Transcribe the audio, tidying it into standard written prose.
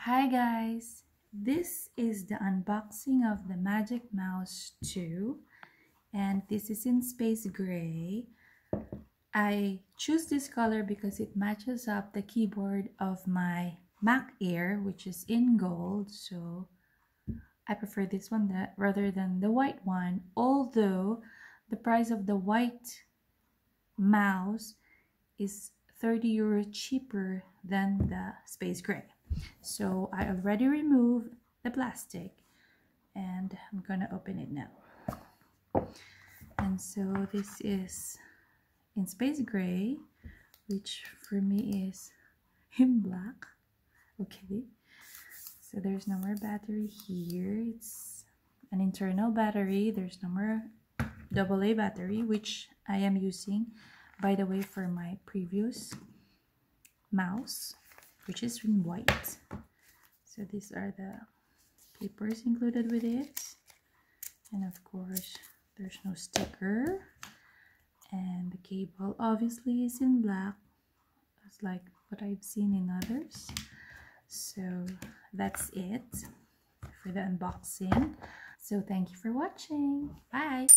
Hi guys, this is the unboxing of the Magic Mouse 2 and this is in space gray. I choose this color because it matches up the keyboard of my Mac Air, which is in gold, so I prefer this one rather than the white one, although the price of the white mouse is 30 euro cheaper than the space gray. So I already removed the plastic and I'm gonna open it now. And so this is in space gray, which for me is in black. Okay, so there's no more battery here. It's an internal battery. There's no more AA battery, which I am using, by the way, for my previous mouse, which is in white. So these are the papers included with it, and of course there's no sticker, and the cable obviously is in black, just like what I've seen in others. So that's it for the unboxing. So thank you for watching. Bye.